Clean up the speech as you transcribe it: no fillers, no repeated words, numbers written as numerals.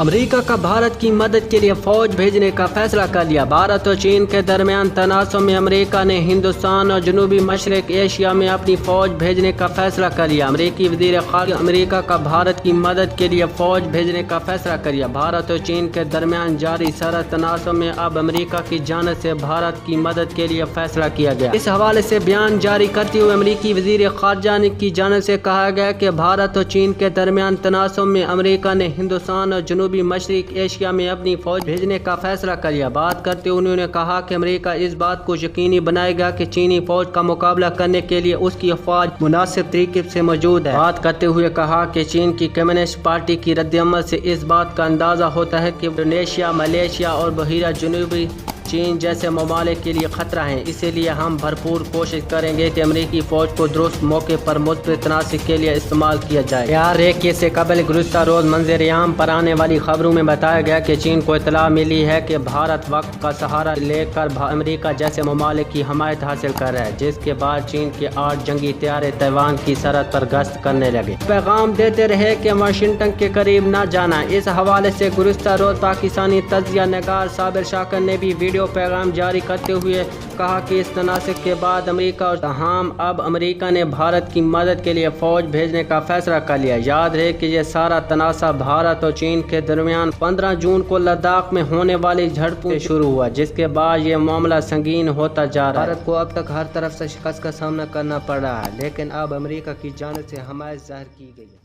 امریکہ کا بھارت کی مدد کے لیے فوج بھیجنے کا فیصلہ کر لیا۔ بھارت اور چین کے درمیان تنازع میں امریکہ نے ہندوستان اور جنوبی مشرق ایشیا میں اپنی فوج بھیجنے کا فیصلہ کر لیا۔ امریکی وزیر خارجہ امریکہ کا بھارت کی مدد کے لیے فوج بھیجنے کا فیصلہ کر لیا۔ بھارت اور چین کے درمیان جاری سرحد تنازع میں اب امریکہ کی جانب سے بھارت کی مدد کے لیے فیصلہ کیا گیا۔ اس حوالے سے بیان جاری کرتے ہوئے امریکی وزیر خارجہ کی جانب سے کہا گیا کہ بھارت اور چین کے درمیان تنازع میں امریکہ نے ہندوستان اور جنوبی مشرق ایشیا میں اپنی فوج بھیجنے کا فیصلہ کر لیا۔ بات کرتے ہوئے انہوں نے کہا کہ امریکہ اس بات کو یقینی بنائے گا کہ چینی فوج کا مقابلہ کرنے کے لیے اس کی افواج مناسب طریقے سے موجود ہے۔ بات کرتے ہوئے کہا کہ چین کی کمیونسٹ پارٹی کی رد عمل سے اس بات کا اندازہ ہوتا ہے کہ انڈونیشیا، ملیشیا اور بحیرہ جنوبی چین جیسے ممالک کے لیے خطرہ ہیں۔ اسی لیے ہم بھرپور کوشش کریں گے کہ امریکی فوج کو درست موقع پر مثبت تناسب کے لیے استعمال کیا جائے۔ یار ایک سے قبل گزشتہ روز منظر عام پر آنے والی خبروں میں بتایا گیا کہ چین کو اطلاع ملی ہے کہ بھارت وقت کا سہارا لے کر امریکہ جیسے ممالک کی حمایت حاصل کر رہا ہے، جس کے بعد چین کے 8 جنگی طیارے تائیوان کی سرحد پر گشت کرنے لگے۔ پیغام دیتے رہے کہ واشنگٹن کے قریب نہ جانا۔ اس حوالے سے گزشتہ روز پاکستانی تجزیہ نگار صابر شاکر نے بھی ویڈیو پیغام جاری کرتے ہوئے کہا کہ اس تنازع کے بعد امریکہ اور تاہم اب امریکہ نے بھارت کی مدد کے لیے فوج بھیجنے کا فیصلہ کر لیا۔ یاد رہے کہ یہ سارا تنازع بھارت اور چین کے درمیان 15 جون کو لداخ میں ہونے والی جھڑپوں سے شروع ہوا، جس کے بعد یہ معاملہ سنگین ہوتا جا رہا ہے۔ بھارت کو اب تک ہر طرف سے شکست کا سامنا کرنا پڑ رہا ہے، لیکن اب امریکہ کی جانب سے حمایت ظاہر کی گئی ہے۔